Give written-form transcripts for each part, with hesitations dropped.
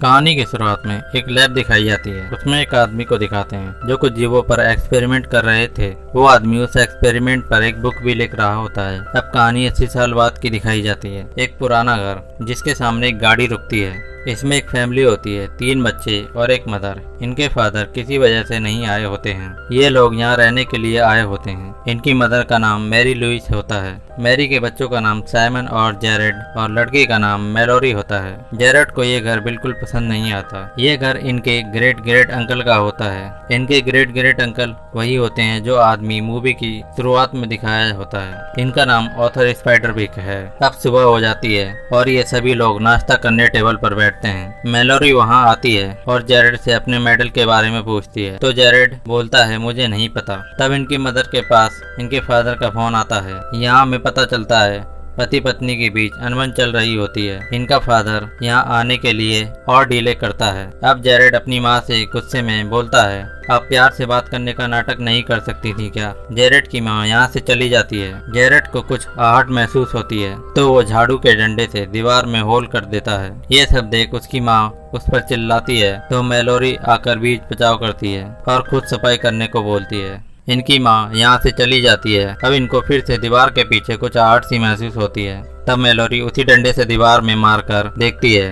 कहानी की शुरुआत में एक लैब दिखाई जाती है। उसमें एक आदमी को दिखाते हैं जो कुछ जीवों पर एक्सपेरिमेंट कर रहे थे। वो आदमी उस एक्सपेरिमेंट पर एक बुक भी लिख रहा होता है। अब कहानी 80 साल बाद की दिखाई जाती है। एक पुराना घर जिसके सामने एक गाड़ी रुकती है। इसमें एक फैमिली होती है, 3 बच्चे और एक मदर। इनके फादर किसी वजह से नहीं आए होते हैं। ये लोग यहाँ रहने के लिए आए होते हैं। इनकी मदर का नाम मैरी लुइस होता है। मैरी के बच्चों का नाम साइमन और जेरेड और लड़की का नाम मेलोरी होता है। जेरेड को ये घर बिल्कुल पसंद नहीं आता। ये घर इनके ग्रेट ग्रेट अंकल का होता है। इनके ग्रेट ग्रेट अंकल वही होते हैं जो आदमी मूवी की शुरुआत में दिखाया होता है। इनका नाम ऑथर स्पाइडरविक है। अब सुबह हो जाती है और ये सभी लोग नाश्ता करने टेबल पर बैठते हैं। मेलोरी वहाँ आती है और जेरेड से अपने मेडल के बारे में पूछती है तो जेरेड बोलता है मुझे नहीं पता। तब इनकी मदर के पास इनके फादर का फोन आता है। यहाँ हमें पता चलता है पति पत्नी के बीच अनबन चल रही होती है। इनका फादर यहाँ आने के लिए और डिले करता है। अब जेरेड अपनी माँ से गुस्से में बोलता है आप प्यार से बात करने का नाटक नहीं कर सकती थी क्या। जेरेड की माँ यहाँ से चली जाती है। जेरेड को कुछ आहट महसूस होती है तो वो झाड़ू के डंडे से दीवार में होल कर देता है। ये सब देख उसकी माँ उस पर चिल्लाती है तो मेलोरी आकर बीच बचाव करती है और खुद सफाई करने को बोलती है। इनकी माँ यहाँ से चली जाती है। अब इनको फिर से दीवार के पीछे कुछ आहट सी महसूस होती है। तब मेलोरी उसी डंडे से दीवार में मारकर देखती है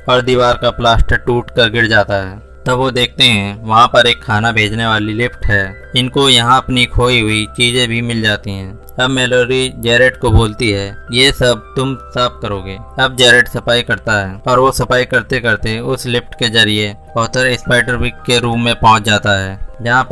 और दीवार का प्लास्टर टूट कर गिर जाता है। तब वो देखते हैं वहाँ पर एक खाना भेजने वाली लिफ्ट है। इनको यहाँ अपनी खोई हुई चीजें भी मिल जाती हैं। अब मेलोरी जेरेड को बोलती है ये सब तुम साफ करोगे। अब जेरेड सफाई करता है और वो सफाई करते करते उस लिफ्ट के जरिए ऑथर स्पाइडरविक के रूम में पहुंच जाता है जहाँ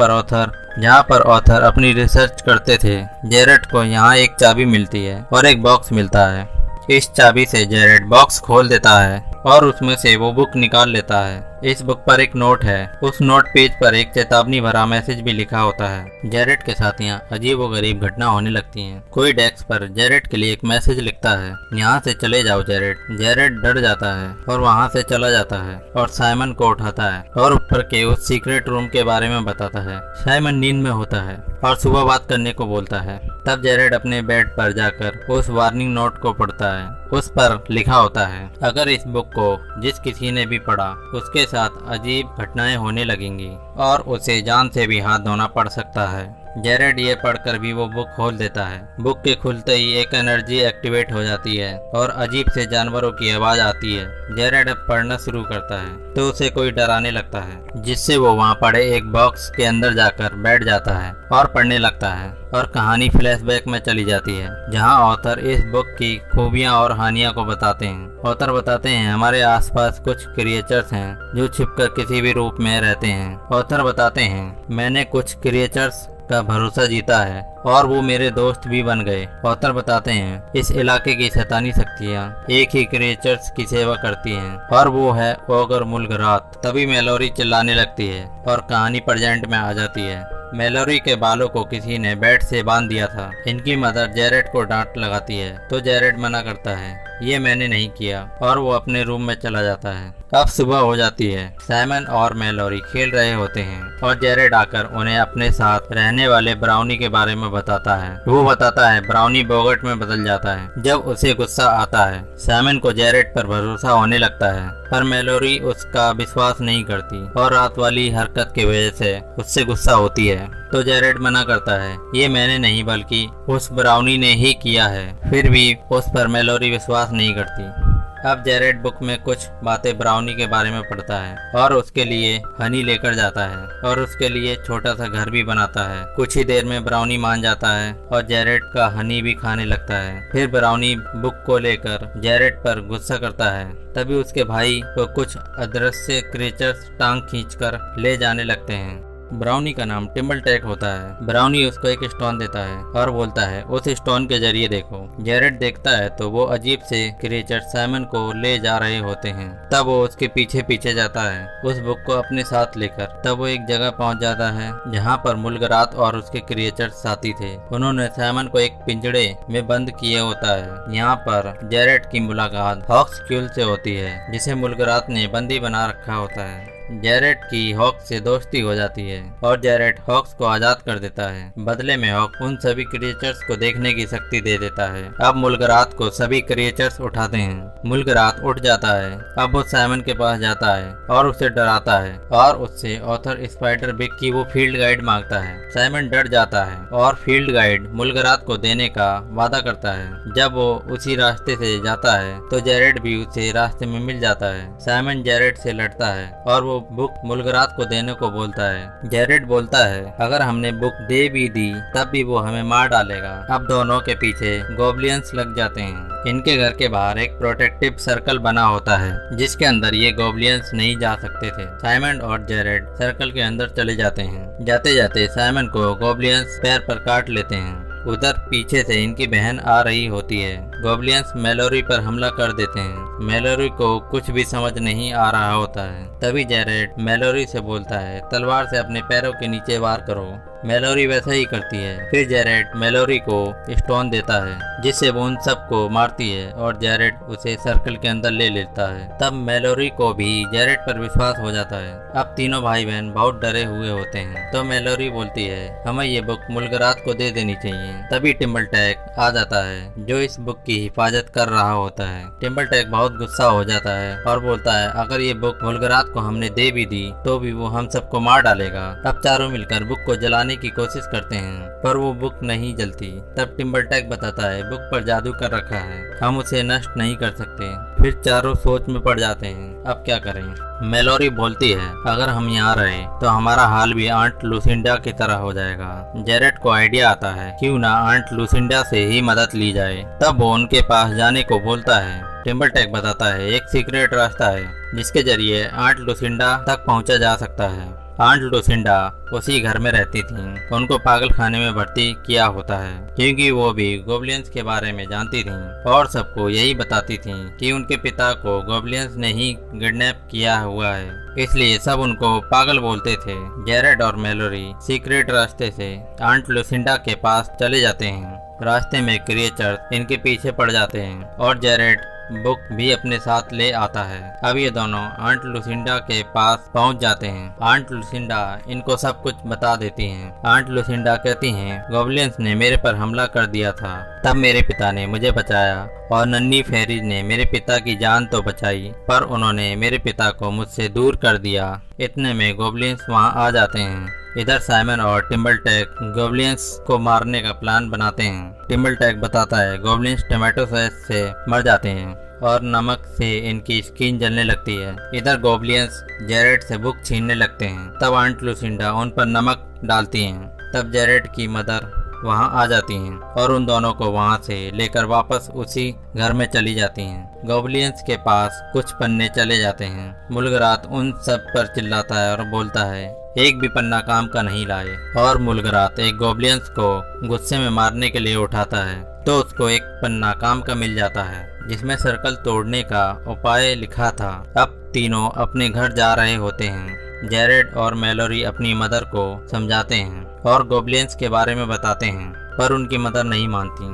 पर ऑथर अपनी रिसर्च करते थे। जेरेड को यहाँ एक चाबी मिलती है और एक बॉक्स मिलता है। इस चाबी से जेरेड बॉक्स खोल देता है और उसमें से वो बुक निकाल लेता है। इस बुक पर एक नोट है। उस नोट पेज पर एक चेतावनी भरा मैसेज भी लिखा होता है। जेरेड के साथ यहाँ अजीब व गरीब घटना होने लगती हैं। कोई डेस्क पर जेरेड के लिए एक मैसेज लिखता है यहाँ से चले जाओ जेरेड। जेरेड डर जाता है और वहाँ से चला जाता है और साइमन को उठाता है और ऊपर के उस सीक्रेट रूम के बारे में बताता है। साइमन नींद में होता है और सुबह बात करने को बोलता है। तब जेरेड अपने बेड पर जाकर उस वार्निंग नोट को पढ़ता है। उस पर लिखा होता है अगर इस बुक को जिस किसी ने भी पढ़ा उसके साथ अजीब घटनाएं होने लगेंगी और उसे जान से भी हाथ धोना पड़ सकता है। जेरेड ये पढ़कर भी वो बुक खोल देता है। बुक के खुलते ही एक एनर्जी एक्टिवेट हो जाती है और अजीब से जानवरों की आवाज आती है। जेरेड अब पढ़ना शुरू करता है तो उसे कोई डराने लगता है जिससे वो वहाँ पड़े एक बॉक्स के अंदर जाकर बैठ जाता है और पढ़ने लगता है और कहानी फ्लैशबैक में चली जाती है जहाँ ऑथर इस बुक की खूबियाँ और हानियाँ को बताते हैं। ऑथर बताते हैं हमारे आसपास कुछ क्रिएचर्स हैं जो छिपकर किसी भी रूप में रहते हैं। ऑथर बताते हैं मैंने कुछ क्रिएचर्स का भरोसा जीता है और वो मेरे दोस्त भी बन गए। ऑथर बताते हैं इस इलाके की शैतानी शक्तियाँ एक ही क्रिएचर्स की सेवा करती हैं और वो है ओगर मुल्गरात। तभी मेलोरी चिल्लाने लगती है और कहानी प्रेजेंट में आ जाती है। मेलोरी के बालों को किसी ने बेड से बांध दिया था। इनकी मदर जेरेड को डांट लगाती है तो जेरेड मना करता है ये मैंने नहीं किया और वो अपने रूम में चला जाता है। अब सुबह हो जाती है। साइमन और मेलोरी खेल रहे होते हैं और जेरेड आकर उन्हें अपने साथ रहने वाले ब्राउनी के बारे में बताता है। वो बताता है ब्राउनी बोगट में बदल जाता है जब उसे गुस्सा आता है। साइमन को जेरेड पर भरोसा होने लगता है पर मेलोरी उसका विश्वास नहीं करती और रात वाली हरकत की वजह से उससे गुस्सा होती है तो जेरेड मना करता है ये मैंने नहीं बल्कि उस ब्राउनी ने ही किया है। फिर भी उस पर मेलोरी विश्वास नहीं करती। अब जेरेड बुक में कुछ बातें ब्राउनी के बारे में पढ़ता है और उसके लिए हनी लेकर जाता है और उसके लिए छोटा सा घर भी बनाता है। कुछ ही देर में ब्राउनी मान जाता है और जेरेड का हनी भी खाने लगता है। फिर ब्राउनी बुक को लेकर जेरेड पर गुस्सा करता है। तभी उसके भाई को कुछ अदृश्य क्रिएचर्स टांग खींचकर ले जाने लगते हैं। ब्राउनी का नाम टिम्बलटैक होता है। ब्राउनी उसको एक स्टोन देता है और बोलता है उस स्टोन के जरिए देखो। जेरेड देखता है तो वो अजीब से क्रिएचर साइमन को ले जा रहे होते हैं। तब वो उसके पीछे पीछे जाता है उस बुक को अपने साथ लेकर। तब वो एक जगह पहुंच जाता है जहां पर मुल्गरात और उसके क्रिएचर साथी थे। उन्होंने साइमन को एक पिंजड़े में बंद किए होता है। यहाँ पर जेरेड की मुलाकात हॉक्सक्यूल से होती है जिसे मुल्गरात ने बंदी बना रखा होता है। जेरेड की हॉक्स से दोस्ती हो जाती है और जेरेड हॉक्स को आजाद कर देता है। बदले में हॉक उन सभी क्रिएचर्स को देखने की शक्ति दे देता है। अब मुल्गरात को सभी क्रिएचर्स उठाते हैं। मुल्गरात उठ जाता है। अब वो साइमन के पास जाता है और उसे डराता है और उससे ऑथर स्पाइडर बिग की वो फील्ड गाइड मांगता है। साइमन डर जाता है और फील्ड गाइड मुल्गरात को देने का वादा करता है। जब वो उसी रास्ते से जाता है तो जेरेड भी उसे रास्ते में मिल जाता है। साइमन जेरेड से लड़ता है और वो बुक मुल्गरात को देने को बोलता है। जेरेड बोलता है अगर हमने बुक दे भी दी तब भी वो हमें मार डालेगा। अब दोनों के पीछे गॉब्लियंस लग जाते हैं। इनके घर के बाहर एक प्रोटेक्टिव सर्कल बना होता है जिसके अंदर ये गॉब्लियंस नहीं जा सकते थे। साइमन और जेरेड सर्कल के अंदर चले जाते हैं। जाते जाते साइमन को गॉब्लियंस पैर पर काट लेते हैं। उधर पीछे से इनकी बहन आ रही होती है। गॉब्लियंस मेलोरी पर हमला कर देते हैं। मेलोरी को कुछ भी समझ नहीं आ रहा होता है। तभी जेरेड मेलोरी से बोलता है तलवार से अपने पैरों के नीचे वार करो। मेलोरी वैसा ही करती है। फिर जेरेड मेलोरी को स्टोन देता है जिससे वो उन सबको मारती है और जेरेड उसे सर्कल के अंदर ले लेता है। तब मेलोरी को भी जेरेड पर विश्वास हो जाता है। अब तीनों भाई बहन बहुत डरे हुए होते हैं। तो मेलोरी बोलती है हमें ये बुक मुल्गरात को दे देनी चाहिए। तभी टिम्बलटैक आ जाता है जो इस बुक की हिफाजत कर रहा होता है। टिम्बलटैक बहुत गुस्सा हो जाता है और बोलता है अगर ये बुक मुल्गरात को हमने दे भी दी तो भी वो हम सबको मार डालेगा। अब चारों मिलकर बुक को जलाने की कोशिश करते हैं पर वो बुक नहीं जलती। तब टिम्बलटैक बताता है बुक पर जादू कर रखा है, हम उसे नष्ट नहीं कर सकते। फिर चारों सोच में पड़ जाते हैं अब क्या करें। मेलोरी बोलती है अगर हम यहाँ रहे तो हमारा हाल भी आंट लूसिंडा की तरह हो जाएगा। जेरेड को आइडिया आता है क्यों ना आंट लूसिंडा से ही मदद ली जाए। तब वो उनके पास जाने को बोलता है। टिम्बलटैक बताता है एक सीक्रेट रास्ता है जिसके जरिए आंट लूसिंडा तक पहुंचा जा सकता है। आंट लूसिंडा उसी घर में रहती थी। उनको पागल खाने में भर्ती किया होता है क्योंकि वो भी गॉब्लियंस के बारे में जानती थी और सबको यही बताती थी कि उनके पिता को गॉब्लियंस ने ही किडनैप किया हुआ है, इसलिए सब उनको पागल बोलते थे। जेरेड और मेलोरी सीक्रेट रास्ते से आंट लूसिंडा के पास चले जाते हैं। रास्ते में क्रिएचर्स इनके पीछे पड़ जाते हैं और जेरेड बुक भी अपने साथ ले आता है। अब ये दोनों आंट लूसिंडा के पास पहुंच जाते हैं। आंट लूसिंडा इनको सब कुछ बता देती हैं। आंट लूसिंडा कहती हैं गॉब्लियंस ने मेरे पर हमला कर दिया था, तब मेरे पिता ने मुझे बचाया और नन्ही फेरीज ने मेरे पिता की जान तो बचाई पर उन्होंने मेरे पिता को मुझसे दूर कर दिया। इतने में गॉब्लियंस वहां आ जाते हैं। इधर साइमन और टिम्बलटैक गॉब्लियंस को मारने का प्लान बनाते हैं। टिम्बलटैक बताता है गॉब्लियंस टोमेटो सॉस से मर जाते हैं और नमक से इनकी स्किन जलने लगती है। इधर गॉब्लियंस जेरेड से बुक छीनने लगते हैं। तब आंट लूसिंडा उन पर नमक डालती हैं। तब जेरेड की मदर वहां आ जाती हैं और उन दोनों को वहां से लेकर वापस उसी घर में चली जाती हैं। गॉब्लियंस के पास कुछ पन्ने चले जाते हैं। मुल्गरात उन सब पर चिल्लाता है और बोलता है एक भी पन्ना काम का नहीं लाए और मुल्गरात एक गॉब्लियंस को गुस्से में मारने के लिए उठाता है तो उसको एक पन्ना काम का मिल जाता है जिसमें सर्कल तोड़ने का उपाय लिखा था। अब तीनों अपने घर जा रहे होते हैं। जेरेड और मेलोरी अपनी मदर को समझाते हैं और गॉब्लियंस के बारे में बताते हैं पर उनकी मदर नहीं मानती।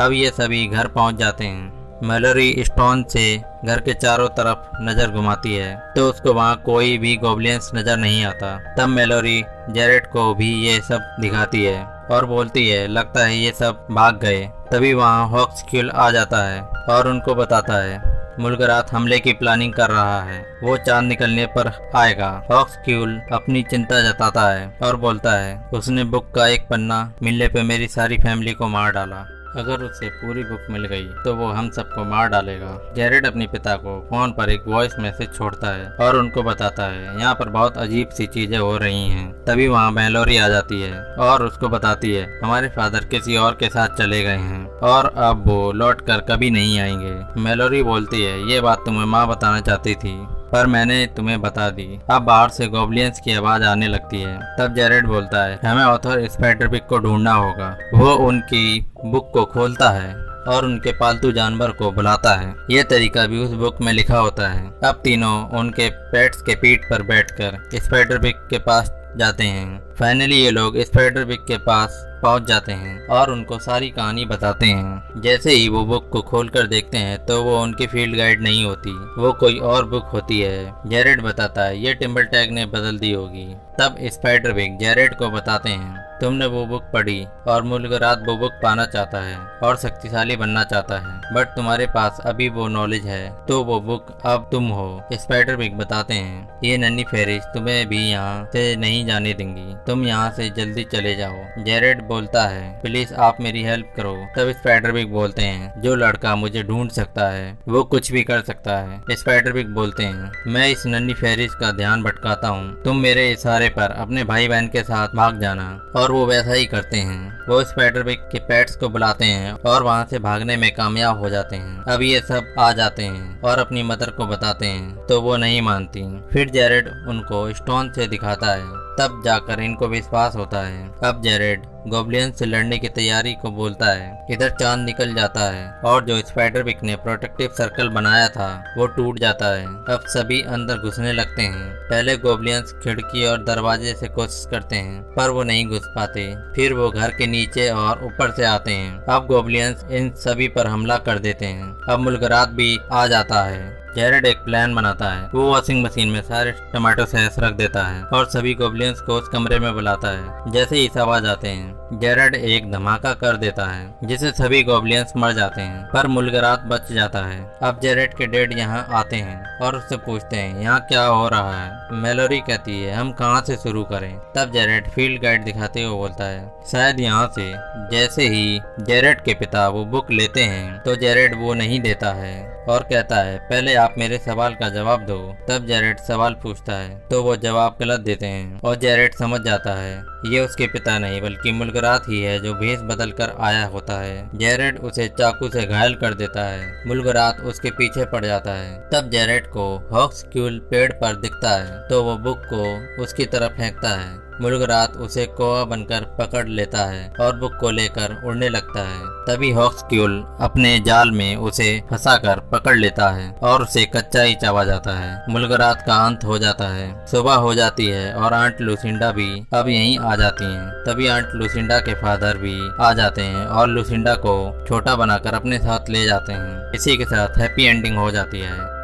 अब ये सभी घर पहुंच जाते हैं। मेलोरी स्टोन से घर के चारों तरफ नजर घुमाती है तो उसको वहाँ कोई भी गॉब्लियंस नजर नहीं आता। तब मेलोरी जेरेड को भी ये सब दिखाती है और बोलती है लगता है ये सब भाग गए। तभी वहाँ हॉक्सक्यूल आ जाता है और उनको बताता है मुल्गरात हमले की प्लानिंग कर रहा है, वो चांद निकलने पर आएगा। हॉक्सक्यूल अपनी चिंता जताता है और बोलता है उसने बुक का एक पन्ना मिलने पे मेरी सारी फैमिली को मार डाला। अगर उसे पूरी बुक मिल गई तो वो हम सबको मार डालेगा। जेरेड अपने पिता को फोन पर एक वॉइस मैसेज छोड़ता है और उनको बताता है यहाँ पर बहुत अजीब सी चीजें हो रही हैं। तभी वहाँ मेलोरी आ जाती है और उसको बताती है हमारे फादर किसी और के साथ चले गए हैं और अब वो लौट कर कभी नहीं आएंगे। मेलोरी बोलती है ये बात तुम्हें माँ बताना चाहती थी पर मैंने तुम्हें बता दी। अब बाहर से गॉब्लियंस की आवाज आने लगती है। तब जेरेड बोलता है हमें ऑथर स्पाइडरबिग को ढूंढना होगा। वो उनकी बुक को खोलता है और उनके पालतू जानवर को बुलाता है। ये तरीका भी उस बुक में लिखा होता है। अब तीनों उनके पेट्स के पीठ पर बैठकर स्पाइडरबिग के पास जाते हैं। फाइनली ये लोग स्पाइडरबिग के पास पहुंच जाते हैं और उनको सारी कहानी बताते हैं। जैसे ही वो बुक को खोलकर देखते हैं तो वो उनकी फील्ड गाइड नहीं होती, वो कोई और बुक होती है। जेरेड बताता है ये टिम्बलटैग ने बदल दी होगी। तब स्पाइडरविक जेरेड को बताते हैं तुमने वो बुक पढ़ी और मुलगरात वो बुक पाना चाहता है और शक्तिशाली बनना चाहता है, बट तुम्हारे पास अभी वो नॉलेज है तो वो बुक अब तुम हो। स्पाइडरविक बताते हैं ये नन्ही फेरिस तुम्हें भी यहाँ से नहीं जाने देंगी, तुम यहाँ से जल्दी चले जाओ। जेरेड बोलता है प्लीज आप मेरी हेल्प करो। तब स्पाइडरविक बोलते हैं जो लड़का मुझे ढूंढ सकता है वो कुछ भी कर सकता है। स्पाइडरविक बोलते हैं मैं इस नन्ही फेरिस का ध्यान भटकाता हूँ, तुम मेरे इशारे पर अपने भाई बहन के साथ भाग जाना। और वो वैसा ही करते हैं। वो स्पाइडरविक के पेट्स को बुलाते हैं और वहाँ से भागने में कामयाब हो जाते हैं। अब ये सब आ जाते हैं और अपनी मदर को बताते हैं तो वो नहीं मानती। फिर जेरेड उनको स्टोन से दिखाता है, तब जाकर इनको विश्वास होता है। अब जेरेड गॉब्लियन से लड़ने की तैयारी को बोलता है। इधर चांद निकल जाता है और जो स्पाइडरविक ने प्रोटेक्टिव सर्कल बनाया था वो टूट जाता है। अब सभी अंदर घुसने लगते हैं। पहले गॉब्लियंस खिड़की और दरवाजे से कोशिश करते हैं पर वो नहीं घुस पाते। फिर वो घर के नीचे और ऊपर से आते हैं। अब गॉब्लियंस इन सभी पर हमला कर देते हैं। अब मुलगरात भी आ जाता है। जेरेड एक प्लान बनाता है, वो वॉशिंग मशीन में सारे टमाटो सॉस रख देता है और सभी गॉब्लियंस को उस कमरे में बुलाता है। जैसे ही सब आ जाते हैं जेरेड एक धमाका कर देता है जिससे सभी गॉब्लियंस मर जाते हैं पर मुलगरात बच जाता है। अब जेरेड के डैड यहाँ आते हैं और उससे पूछते हैं यहाँ क्या हो रहा है। मेलोरी कहती है हम कहाँ से शुरू करें। तब जेरेड फील्ड गाइड दिखाते हुए बोलता है शायद यहाँ से। जैसे ही जेरेड के पिता वो बुक लेते हैं तो जेरेड वो नहीं देता है और कहता है पहले आप मेरे सवाल का जवाब दो। तब जेरेड सवाल पूछता है तो वो जवाब गलत देते हैं और जेरेड समझ जाता है ये उसके पिता नहीं बल्कि मुलगरात ही है जो भेष बदल कर आया होता है। जेरेड उसे चाकू से घायल कर देता है। मुलगरात उसके पीछे पड़ जाता है। तब जेरेड को हॉक्सक्यूल पेड़ पर दिखता है तो वो बुक को उसकी तरफ फेंकता है। मुलगरात उसे कौवा बनकर पकड़ लेता है और बुक को लेकर उड़ने लगता है। तभी हॉक्सक्यूल अपने जाल में उसे फंसाकर पकड़ लेता है और उसे कच्चा ही चबा जाता है। मुलगरात का अंत हो जाता है। सुबह हो जाती है और आंट लुसिंडा भी अब यहीं आ जाती हैं। तभी आंट लुसिंडा के फादर भी आ जाते हैं और लुसिंडा को छोटा बनाकर अपने साथ ले जाते हैं। इसी के साथ हैप्पी एंडिंग हो जाती है।